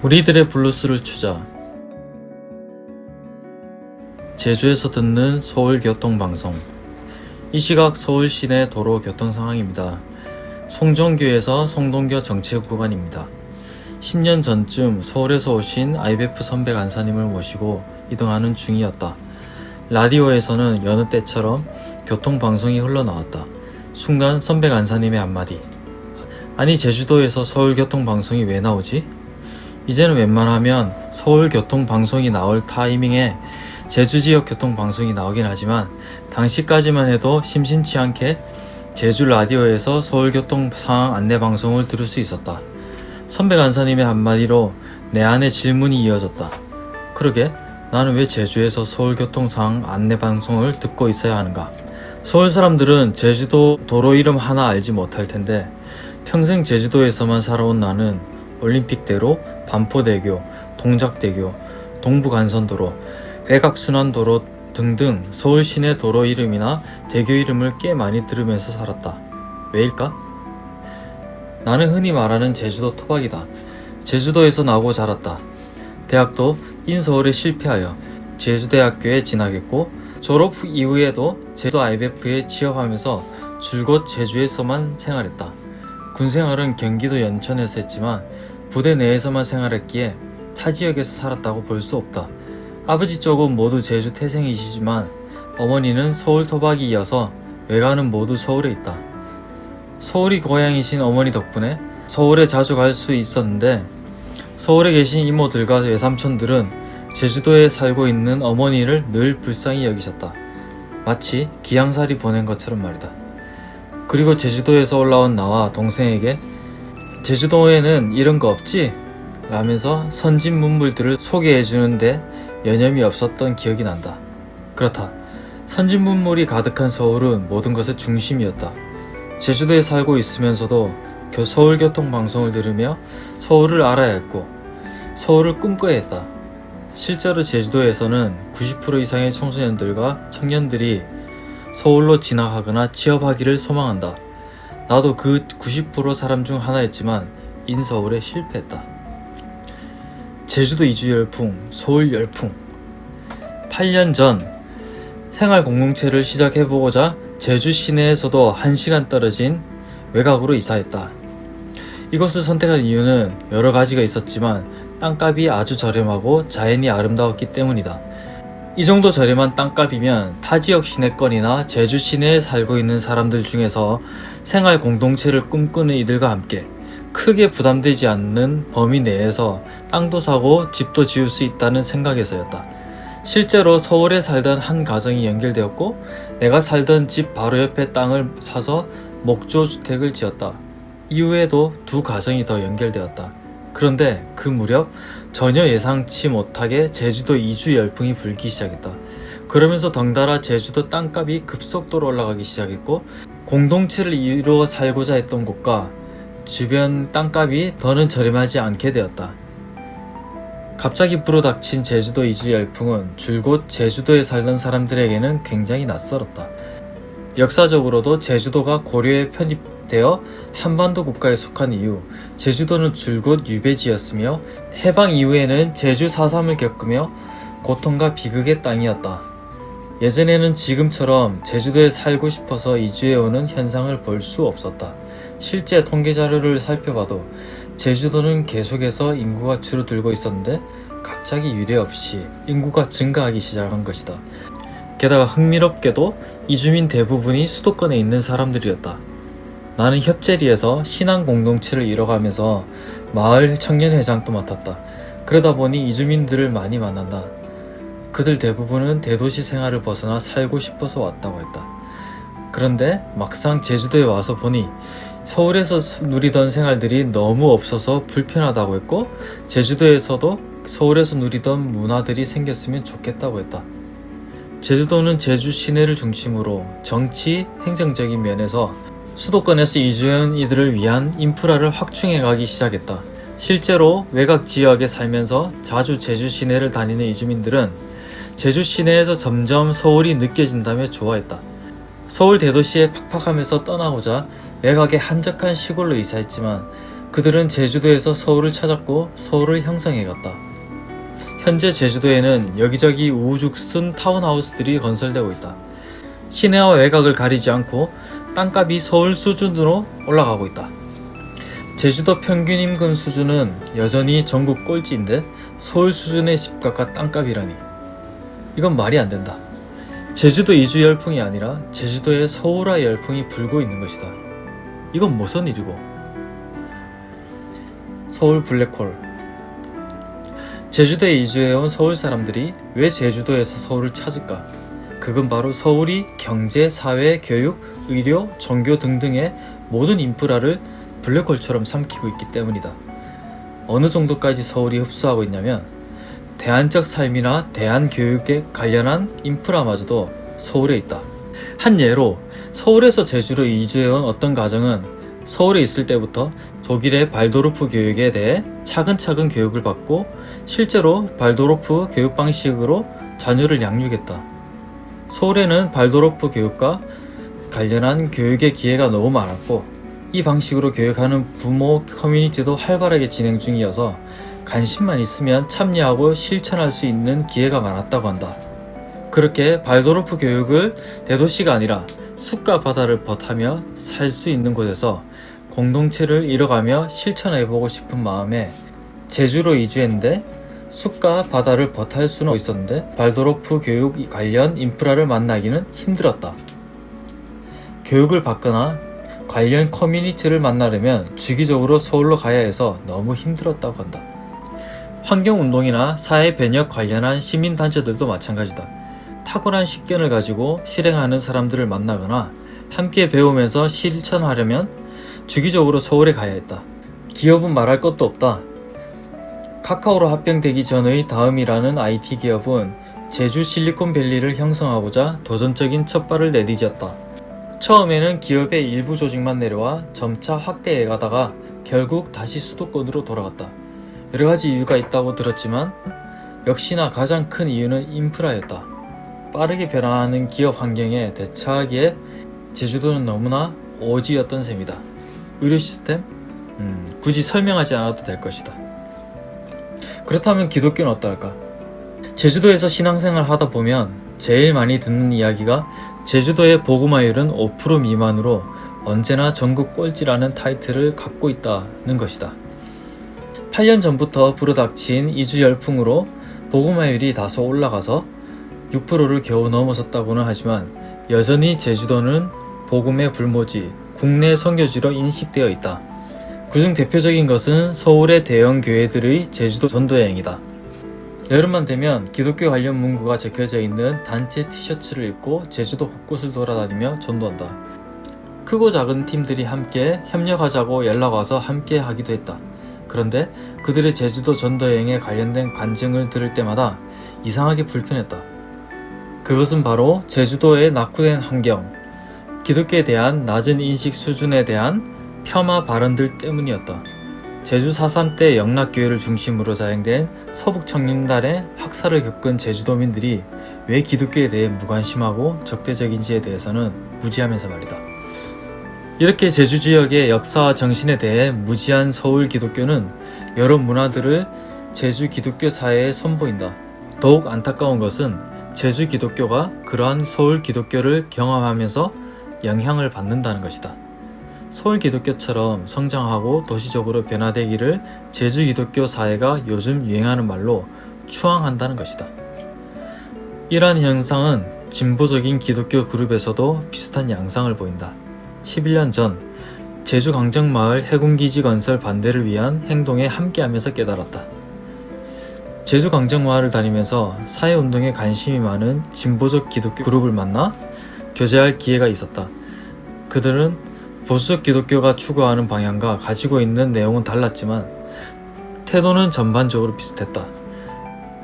우리들의 블루스를 추자. 제주에서 듣는 서울교통방송. 이 시각 서울 시내 도로 교통 상황입니다. 송정교에서 송동교 정체 구간입니다. 10년 전쯤 서울에서 오신 IBF 선배 간사님을 모시고 이동하는 중이었다. 라디오에서는 여느 때처럼 교통방송이 흘러나왔다. 순간 선배 간사님의 한마디. 아니, 제주도에서 서울교통방송이 왜 나오지? 이제는 웬만하면 서울교통방송이 나올 타이밍에 제주지역 교통방송이 나오긴 하지만 당시까지만 해도 심심치 않게 제주 라디오에서 서울교통 상황 안내방송을 들을 수 있었다. 선배 간사님의 한마디로 내 안에 질문이 이어졌다. 그러게, 나는 왜 제주에서 서울교통 상황 안내방송을 듣고 있어야 하는가? 서울 사람들은 제주도 도로 이름 하나 알지 못할 텐데 평생 제주도에서만 살아온 나는 올림픽대로, 반포대교, 동작대교, 동부간선도로, 외곽순환도로 등등 서울 시내 도로 이름이나 대교 이름을 꽤 많이 들으면서 살았다. 왜일까? 나는 흔히 말하는 제주도 토박이다. 제주도에서 나고 자랐다. 대학도 인서울에 실패하여 제주대학교에 진학했고 졸업 이후에도 제주도 IBF에 취업하면서 줄곧 제주에서만 생활했다. 군생활은 경기도 연천에서 했지만 부대 내에서만 생활했기에 타 지역에서 살았다고 볼 수 없다. 아버지 쪽은 모두 제주 태생이시지만 어머니는 서울 토박이여서 외가는 모두 서울에 있다. 서울이 고향이신 어머니 덕분에 서울에 자주 갈 수 있었는데 서울에 계신 이모들과 외삼촌들은 제주도에 살고 있는 어머니를 늘 불쌍히 여기셨다. 마치 기양살이 보낸 것처럼 말이다. 그리고 제주도에서 올라온 나와 동생에게 제주도에는 이런 거 없지? 라면서 선진 문물들을 소개해주는데 여념이 없었던 기억이 난다. 그렇다. 선진 문물이 가득한 서울은 모든 것의 중심이었다. 제주도에 살고 있으면서도 서울교통방송을 들으며 서울을 알아야 했고 서울을 꿈꿔야 했다. 실제로 제주도에서는 90% 이상의 청소년들과 청년들이 서울로 진학하거나 취업하기를 소망한다. 나도 그 90% 사람 중 하나였지만 인서울에 실패했다. 제주도 이주 열풍, 서울 열풍. 8년 전 생활 공동체를 시작해보고자 제주 시내에서도 1시간 떨어진 외곽으로 이사했다. 이곳을 선택한 이유는 여러 가지가 있었지만 땅값이 아주 저렴하고 자연이 아름다웠기 때문이다. 이 정도 저렴한 땅값이면 타 지역 시내권이나 제주 시내에 살고 있는 사람들 중에서 생활 공동체를 꿈꾸는 이들과 함께 크게 부담되지 않는 범위 내에서 땅도 사고 집도 지을 수 있다는 생각에서였다. 실제로 서울에 살던 한 가정이 연결되었고 내가 살던 집 바로 옆에 땅을 사서 목조주택을 지었다. 이후에도 두 가정이 더 연결되었다. 그런데 그 무렵 전혀 예상치 못하게 제주도 이주 열풍이 불기 시작했다. 그러면서 덩달아 제주도 땅값이 급속도로 올라가기 시작했고 공동체를 이루어 살고자 했던 곳과 주변 땅값이 더는 저렴하지 않게 되었다. 갑자기 불어닥친 제주도 이주 열풍은 줄곧 제주도에 살던 사람들에게는 굉장히 낯설었다. 역사적으로도 제주도가 고려에 편입되어 한반도 국가에 속한 이후 제주도는 줄곧 유배지였으며 해방 이후에는 제주 4.3을 겪으며 고통과 비극의 땅이었다. 예전에는 지금처럼 제주도에 살고 싶어서 이주해오는 현상을 볼 수 없었다. 실제 통계 자료를 살펴봐도 제주도는 계속해서 인구가 줄어들고 있었는데 갑자기 유례없이 인구가 증가하기 시작한 것이다. 게다가 흥미롭게도 이주민 대부분이 수도권에 있는 사람들이었다. 나는 협재리에서 신앙 공동체를 이뤄가면서 마을 청년회장도 맡았다. 그러다 보니 이주민들을 많이 만난다. 그들 대부분은 대도시 생활을 벗어나 살고 싶어서 왔다고 했다. 그런데 막상 제주도에 와서 보니 서울에서 누리던 생활들이 너무 없어서 불편하다고 했고 제주도에서도 서울에서 누리던 문화들이 생겼으면 좋겠다고 했다. 제주도는 제주 시내를 중심으로 정치, 행정적인 면에서 수도권에서 이주해온 이들을 위한 인프라를 확충해 가기 시작했다. 실제로 외곽 지역에 살면서 자주 제주 시내를 다니는 이주민들은 제주 시내에서 점점 서울이 느껴진다며 좋아했다. 서울 대도시에 팍팍하면서 떠나고자 외곽의 한적한 시골로 이사했지만 그들은 제주도에서 서울을 찾았고 서울을 형성해갔다. 현재 제주도에는 여기저기 우후죽순 타운하우스들이 건설되고 있다. 시내와 외곽을 가리지 않고 땅값이 서울 수준으로 올라가고 있다. 제주도 평균 임금 수준은 여전히 전국 꼴찌인데 서울 수준의 집값과 땅값이라니. 이건 말이 안 된다. 제주도 이주 열풍이 아니라 제주도의 서울화 열풍이 불고 있는 것이다. 이건 무슨 일이고. 서울 블랙홀. 제주도에 이주해온 서울 사람들이 왜 제주도에서 서울을 찾을까? 그건 바로 서울이 경제, 사회, 교육, 의료, 종교 등등의 모든 인프라를 블랙홀처럼 삼키고 있기 때문이다. 어느 정도까지 서울이 흡수하고 있냐면 대안적 삶이나 대안교육에 관련한 인프라마저도 서울에 있다. 한 예로 서울에서 제주로 이주해온 어떤 가정은 서울에 있을 때부터 독일의 발도르프 교육에 대해 차근차근 교육을 받고 실제로 발도르프 교육 방식으로 자녀를 양육했다. 서울에는 발도르프 교육과 관련한 교육의 기회가 너무 많았고 이 방식으로 교육하는 부모 커뮤니티도 활발하게 진행 중이어서 관심만 있으면 참여하고 실천할 수 있는 기회가 많았다고 한다. 그렇게 발도르프 교육을 대도시가 아니라 숲과 바다를 벗하며 살 수 있는 곳에서 공동체를 이뤄가며 실천해보고 싶은 마음에 제주로 이주했는데 숲과 바다를 벗할 수는 있었는데 발도르프 교육 관련 인프라를 만나기는 힘들었다. 교육을 받거나 관련 커뮤니티를 만나려면 주기적으로 서울로 가야 해서 너무 힘들었다고 한다. 환경운동이나 사회변혁 관련한 시민단체들도 마찬가지다. 탁월한 식견을 가지고 실행하는 사람들을 만나거나 함께 배우면서 실천하려면 주기적으로 서울에 가야 했다. 기업은 말할 것도 없다. 카카오로 합병되기 전의 다음이라는 IT 기업은 제주 실리콘밸리를 형성하고자 도전적인 첫발을 내디뎠다. 처음에는 기업의 일부 조직만 내려와 점차 확대해 가다가 결국 다시 수도권으로 돌아갔다. 여러가지 이유가 있다고 들었지만 역시나 가장 큰 이유는 인프라였다. 빠르게 변화하는 기업 환경에 대처하기에 제주도는 너무나 오지였던 셈이다. 의료 시스템? 굳이 설명하지 않아도 될 것이다. 그렇다면 기독교는 어떨까? 제주도에서 신앙생활 하다 보면 제일 많이 듣는 이야기가 제주도의 복음화율은 5% 미만으로 언제나 전국 꼴찌라는 타이틀을 갖고 있다는 것이다. 8년 전부터 불어닥친 이주 열풍으로 복음화율이 다소 올라가서 6%를 겨우 넘어섰다고는 하지만 여전히 제주도는 복음의 불모지, 국내 선교지로 인식되어 있다. 그중 대표적인 것은 서울의 대형 교회들의 제주도 전도여행이다. 여름만 되면 기독교 관련 문구가 적혀져 있는 단체 티셔츠를 입고 제주도 곳곳을 돌아다니며 전도한다. 크고 작은 팀들이 함께 협력하자고 연락와서 함께 하기도 했다. 그런데 그들의 제주도 전도여행에 관련된 간증을 들을 때마다 이상하게 불편했다. 그것은 바로 제주도의 낙후된 환경, 기독교에 대한 낮은 인식 수준에 대한 폄하 발언들 때문이었다. 제주 4.3 때 영락교회를 중심으로 자행된 서북청년단의 학살을 겪은 제주도민들이 왜 기독교에 대해 무관심하고 적대적인지에 대해서는 무지하면서 말이다. 이렇게 제주 지역의 역사와 정신에 대해 무지한 서울 기독교는 여러 문화들을 제주 기독교 사회에 선보인다. 더욱 안타까운 것은 제주 기독교가 그러한 서울 기독교를 경험하면서 영향을 받는다는 것이다. 서울 기독교처럼 성장하고 도시적으로 변화되기를 제주 기독교 사회가 요즘 유행하는 말로 추앙한다는 것이다. 이러한 현상은 진보적인 기독교 그룹에서도 비슷한 양상을 보인다. 11년 전 제주 강정마을 해군기지 건설 반대를 위한 행동에 함께하면서 깨달았다. 제주 강정마을을 다니면서 사회운동에 관심이 많은 진보적 기독교 그룹을 만나 교제할 기회가 있었다. 그들은 보수적 기독교가 추구하는 방향과 가지고 있는 내용은 달랐지만 태도는 전반적으로 비슷했다.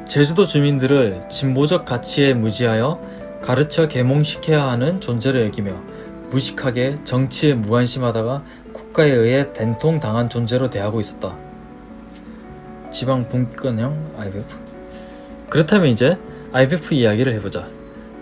제주도 주민들을 진보적 가치에 무지하여 가르쳐 계몽시켜야 하는 존재로 여기며 무식하게 정치에 무관심하다가 국가에 의해 된통당한 존재로 대하고 있었다. 지방 분권형 IMF. 그렇다면 이제 IMF 이야기를 해보자.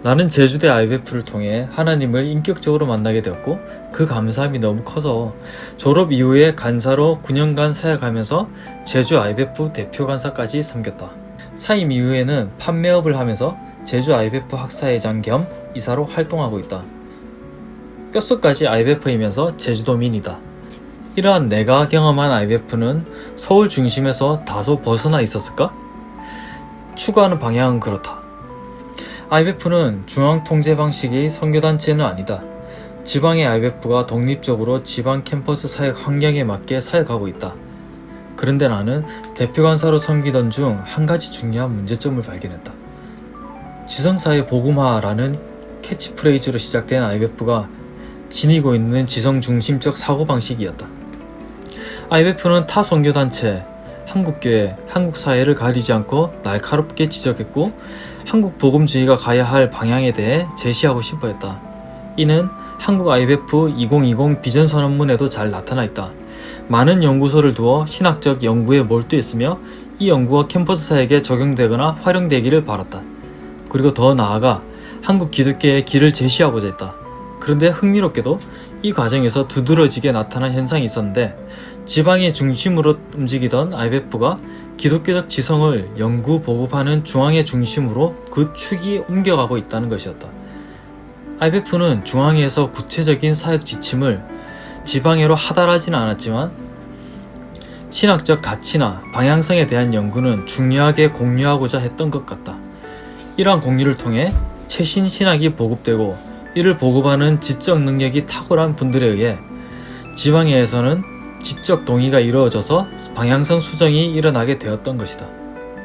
나는 제주대 IBF를 통해 하나님을 인격적으로 만나게 되었고 그 감사함이 너무 커서 졸업 이후에 간사로 9년간 사역하면서 제주 IBF 대표 간사까지 섬겼다. 사임 이후에는 판매업을 하면서 제주 IBF 학사회장 겸 이사로 활동하고 있다. 뼛속까지 IBF이면서 제주도민이다. 이러한 내가 경험한 IBF는 서울 중심에서 다소 벗어나 있었을까? 추구하는 방향은 그렇다. IBF는 중앙 통제 방식의 선교단체는 아니다. 지방의 IBF가 독립적으로 지방 캠퍼스 사역 환경에 맞게 사역하고 있다. 그런데 나는 대표간사로 섬기던 중 한 가지 중요한 문제점을 발견했다. 지성사회 복음화라는 캐치프레이즈로 시작된 IBF가 지니고 있는 지성 중심적 사고방식이었다. IBF는 타 선교단체, 한국교회, 한국사회를 가리지 않고 날카롭게 지적했고 한국 복음주의가 가야 할 방향에 대해 제시하고 싶어 했다. 이는 한국 IBF 2020 비전 선언문에도 잘 나타나 있다. 많은 연구소를 두어 신학적 연구에 몰두했으며 이 연구가 캠퍼스 사역에 적용되거나 활용되기를 바랐다. 그리고 더 나아가 한국 기독교의 길을 제시하고자 했다. 그런데 흥미롭게도 이 과정에서 두드러지게 나타난 현상이 있었는데 지방의 중심으로 움직이던 IBF가 기독교적 지성을 연구 보급하는 중앙의 중심으로 그 축이 옮겨가고 있다는 것이었다. IBF는 중앙에서 구체적인 사역 지침을 지방에로 하달하지는 않았지만 신학적 가치나 방향성에 대한 연구는 중요하게 공유하고자 했던 것 같다. 이러한 공유를 통해 최신 신학이 보급되고 이를 보급하는 지적 능력이 탁월한 분들에 의해 지방회에서는 지적 동의가 이루어져서 방향성 수정이 일어나게 되었던 것이다.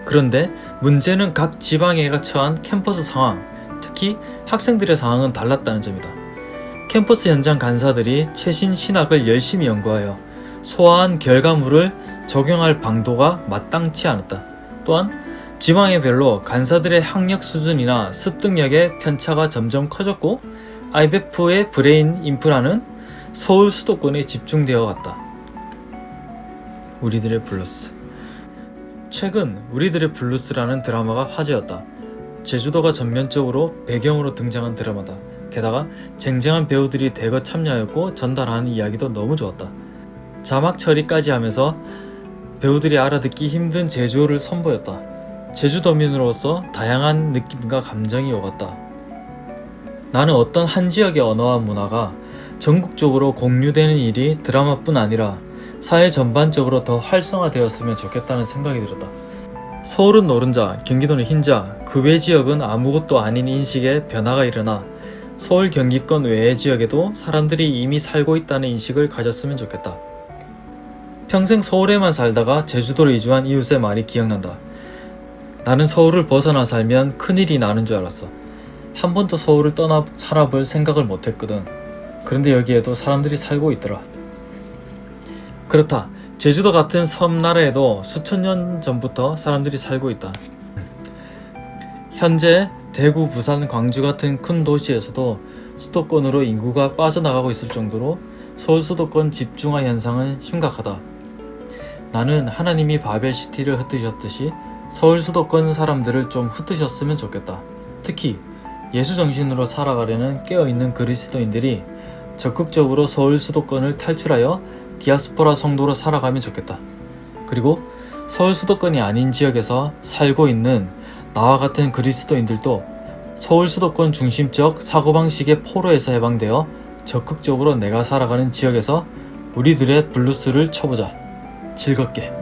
그런데 문제는 각 지방회가 처한 캠퍼스 상황, 특히 학생들의 상황은 달랐다는 점이다. 캠퍼스 현장 간사들이 최신 신학을 열심히 연구하여 소화한 결과물을 적용할 방도가 마땅치 않았다. 또한 지방회별로 간사들의 학력 수준이나 습득력의 편차가 점점 커졌고 IBF의 브레인 인프라는 서울 수도권에 집중되어 갔다. 우리들의 블루스. 최근 우리들의 블루스라는 드라마가 화제였다. 제주도가 전면적으로 배경으로 등장한 드라마다. 게다가 쟁쟁한 배우들이 대거 참여하였고 전달하는 이야기도 너무 좋았다. 자막 처리까지 하면서 배우들이 알아듣기 힘든 제주어를 선보였다. 제주도민으로서 다양한 느낌과 감정이 오갔다. 나는 어떤 한 지역의 언어와 문화가 전국적으로 공유되는 일이 드라마뿐 아니라 사회 전반적으로 더 활성화되었으면 좋겠다는 생각이 들었다. 서울은 노른자, 경기도는 흰자, 그 외 지역은 아무것도 아닌 인식에 변화가 일어나 서울 경기권 외의 지역에도 사람들이 이미 살고 있다는 인식을 가졌으면 좋겠다. 평생 서울에만 살다가 제주도로 이주한 이웃의 말이 기억난다. 나는 서울을 벗어나 살면 큰일이 나는 줄 알았어. 한 번도 서울을 떠나 살아볼 생각을 못했거든. 그런데 여기에도 사람들이 살고 있더라. 그렇다. 제주도 같은 섬나라에도 수천 년 전부터 사람들이 살고 있다. 현재 대구, 부산, 광주 같은 큰 도시에서도 수도권으로 인구가 빠져나가고 있을 정도로 서울 수도권 집중화 현상은 심각하다. 나는 하나님이 바벨시티를 흩으셨듯이 서울 수도권 사람들을 좀 흩으셨으면 좋겠다. 특히 예수 정신으로 살아가려는 깨어있는 그리스도인들이 적극적으로 서울 수도권을 탈출하여 디아스포라 성도로 살아가면 좋겠다. 그리고 서울 수도권이 아닌 지역에서 살고 있는 나와 같은 그리스도인들도 서울 수도권 중심적 사고방식의 포로에서 해방되어 적극적으로 내가 살아가는 지역에서 우리들의 블루스를 쳐보자. 즐겁게.